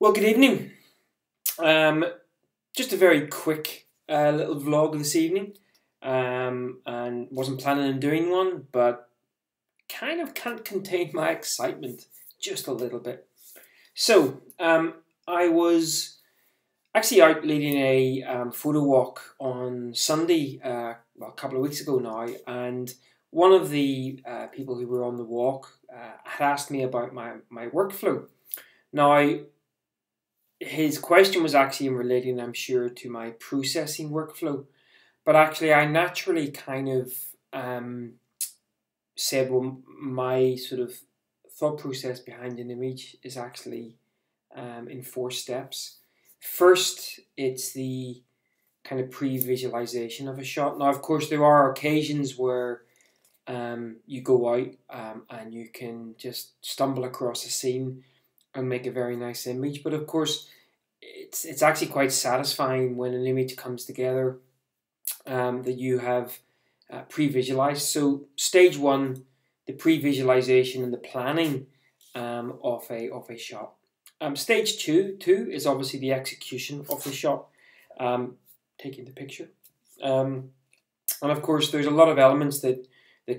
Well, good evening. Um, just a very quick little vlog this evening, and wasn't planning on doing one, but kind of can't contain my excitement just a little bit. So, I was actually out leading a photo walk on Sunday, a couple of weeks ago now, and one of the people who were on the walk had asked me about my workflow. Now, his question was actually relating, I'm sure, to my processing workflow. But actually, I naturally kind of said, well, my sort of thought process behind an image is actually in four steps. First, it's the kind of pre-visualization of a shot. Now, of course, there are occasions where you go out and you can just stumble across a scene and make a very nice image. But of course, it's actually quite satisfying when an image comes together that you have pre-visualized. So stage one, the pre-visualization and the planning of a shot. Stage two is obviously the execution of the shot, taking the picture. And of course, there's a lot of elements that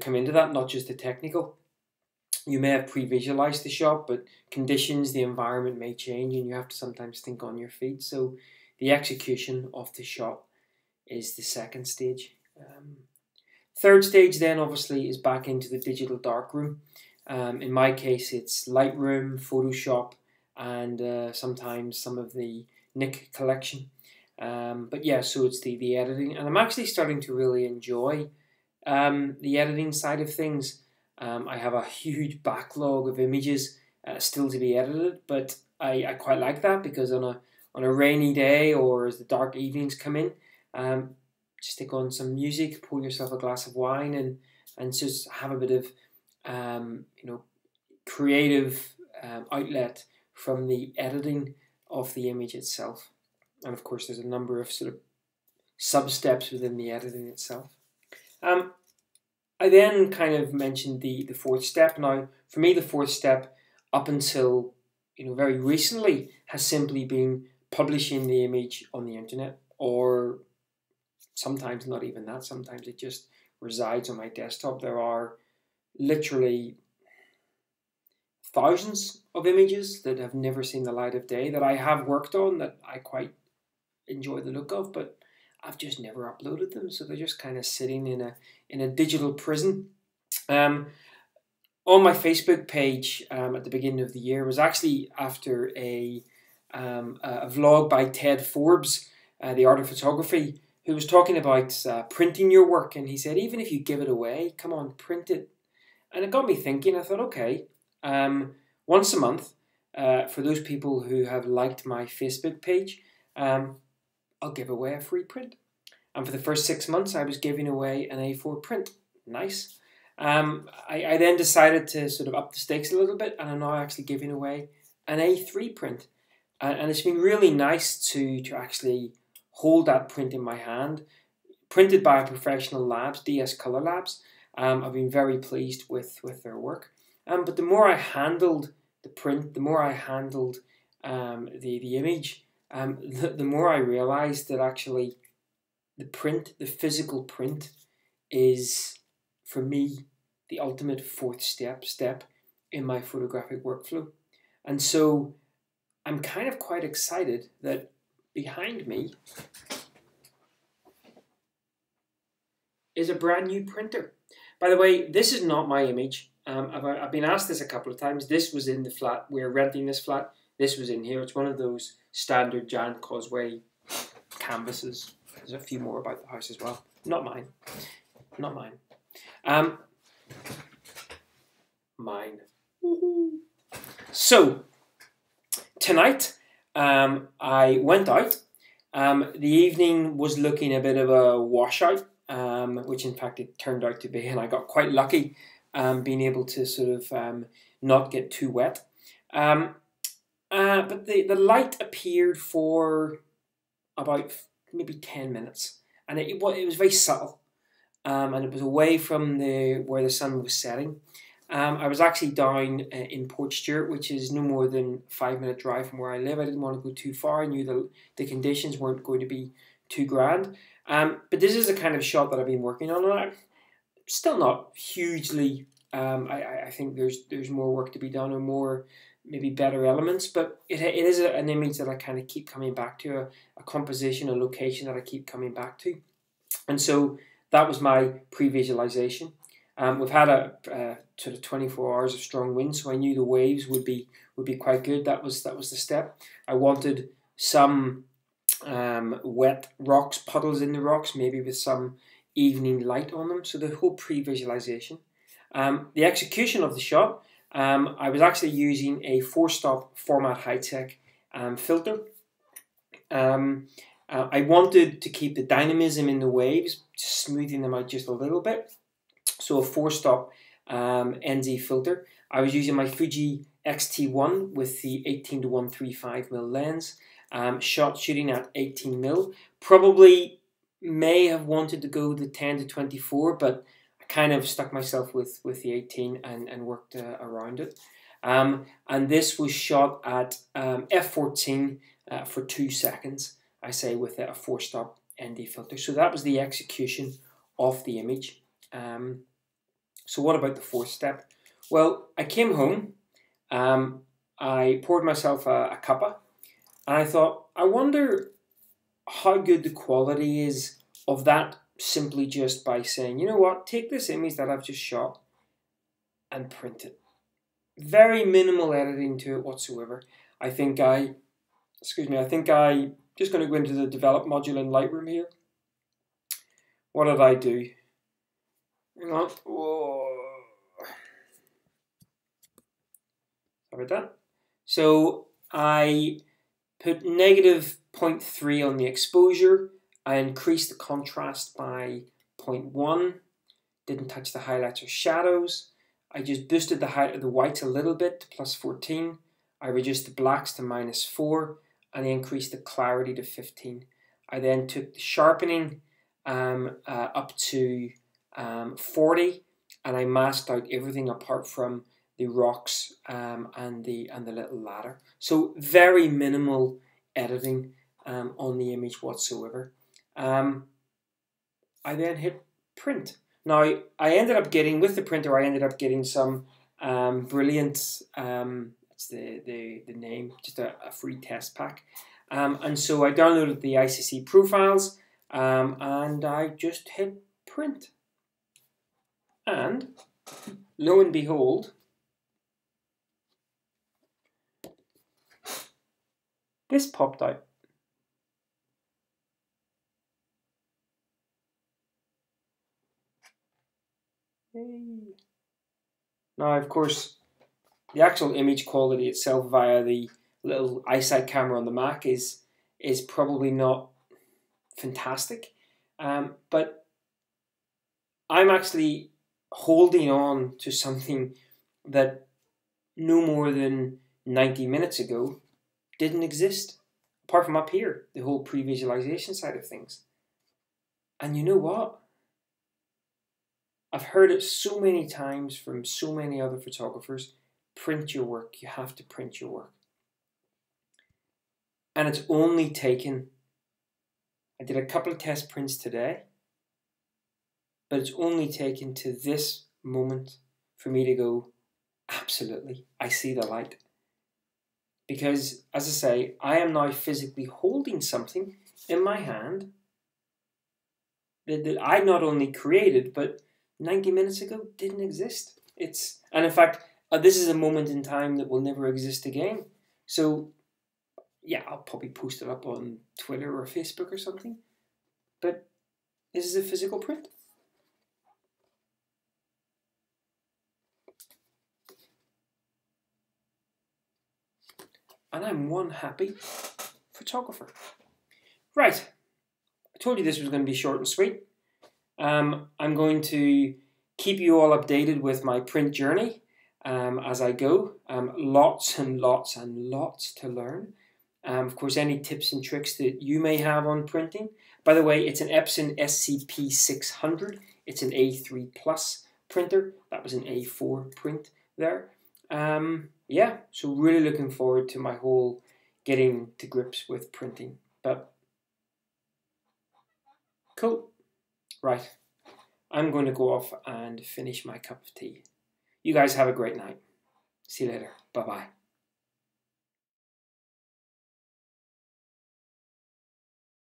come into that, not just the technical. You may have pre-visualized the shot, but conditions, the environment may change, and you have to sometimes think on your feet. So the execution of the shot is the second stage. Third stage then obviously is back into the digital darkroom. In my case, it's Lightroom, Photoshop, and sometimes some of the Nik collection. But yeah, so it's the editing, and I'm actually starting to really enjoy the editing side of things. I have a huge backlog of images still to be edited, but I quite like that because on a rainy day or as the dark evenings come in, stick on some music, pour yourself a glass of wine, and just have a bit of creative outlet from the editing of the image itself. And of course, there's a number of sort of sub steps within the editing itself. I then kind of mentioned the fourth step. Now, for me, the fourth step, up until very recently, has simply been publishing the image on the internet, or sometimes not even that. Sometimes it just resides on my desktop. There are literally thousands of images that have never seen the light of day that I have worked on that I quite enjoy the look of, but I've just never uploaded them, so they're just kind of sitting in a digital prison. On my Facebook page at the beginning of the year was actually after a vlog by Ted Forbes, the art of photography, who was talking about printing your work, and he said, even if you give it away, come on, print it. And it got me thinking. I thought, okay, once a month, for those people who have liked my Facebook page, I'll give away a free print. And for the first 6 months, I was giving away an A4 print. Nice. I then decided to sort of up the stakes a little bit, and I'm now actually giving away an A3 print. And it's been really nice to actually hold that print in my hand, printed by professional labs, DS Color Labs. I've been very pleased with their work. But the more I handled the print, the more I handled the image, the more I realized that actually the print, the physical print, is for me the ultimate fourth step in my photographic workflow. And so I'm kind of quite excited that behind me is a brand new printer. By the way, this is not my image. I've been asked this a couple of times. This was in the flat. We're renting this flat. This was in here. It's one of those standard Jan Causeway canvases. There's a few more about the house as well. Not mine. Not mine. Mine. So, tonight, I went out. The evening was looking a bit of a washout, which in fact it turned out to be, and I got quite lucky being able to sort of not get too wet. But the light appeared for about maybe 10 minutes, and it was very subtle, and it was away from where the sun was setting. I was actually down in Port Stewart, which is no more than 5-minute drive from where I live. I didn't want to go too far. I knew the conditions weren't going to be too grand. But this is the kind of shot that I've been working on. And I'm still not hugely. I think there's more work to be done, or more maybe better elements. But it is an image that I kind of keep coming back to, a composition, a location that I keep coming back to. And so that was my pre-visualization. We've had a sort of 24 hours of strong wind, so I knew the waves would be quite good. That was the step. I wanted some wet rocks, puddles in the rocks, maybe with some evening light on them. So the whole pre-visualization. The execution of the shot, I was actually using a 4-stop format high-tech filter. I wanted to keep the dynamism in the waves, smoothing them out just a little bit. So a 4-stop NZ filter. I was using my Fuji X-T1 with the 18-135mm lens, shooting at 18mm. Probably may have wanted to go the 10-24, but I kind of stuck myself with the 18 and worked around it. And this was shot at f14 for 2 seconds, I say, with a 4-stop ND filter. So that was the execution of the image. So what about the 4th step? Well, I came home, I poured myself a cuppa, and I thought, I wonder how good the quality is of that, simply just by saying, you know what, take this image that I've just shot and print it. Very minimal editing to it whatsoever. I think I just going to go into the develop module in Lightroom here. What did I do? Hang on. Whoa. Sorry about that. So I put -0.3 on the exposure. I increased the contrast by 0.1. Didn't touch the highlights or shadows. I just boosted the height of the whites a little bit to +14. I reduced the blacks to -4, and I increased the clarity to 15. I then took the sharpening up to 40, and I masked out everything apart from the rocks and the little ladder. So very minimal editing on the image whatsoever. I then hit print. Now I ended up getting, with the printer, I ended up getting some brilliant. That's the name, just a free test pack. And so I downloaded the ICC profiles and I just hit print. And lo and behold, this popped out. Yay. Now, of course, the actual image quality itself via the little eyesight camera on the Mac is probably not fantastic, but I'm actually holding on to something that no more than 90 minutes ago didn't exist, apart from up here, the whole pre-visualization side of things. And you know what? I've heard it so many times from so many other photographers: print your work. You have to print your work. And it's only taken, I did a couple of test prints today, but it's only taken to this moment for me to go, absolutely, I see the light. Because, as I say, I am now physically holding something in my hand that I not only created, but 90 minutes ago didn't exist. And in fact, this is a moment in time that will never exist again. So yeah, I'll probably post it up on Twitter or Facebook or something. But this is a physical print. And I'm one happy photographer. Right. I told you this was going to be short and sweet. I'm going to keep you all updated with my print journey as I go. Lots and lots and lots to learn. Of course, any tips and tricks that you may have on printing. By the way, it's an Epson SCP 600. It's an A3 Plus printer. That was an A4 print there. Yeah, so really looking forward to my whole getting to grips with printing. But cool. Right. I'm going to go off and finish my cup of tea. You guys have a great night. See you later. Bye-bye.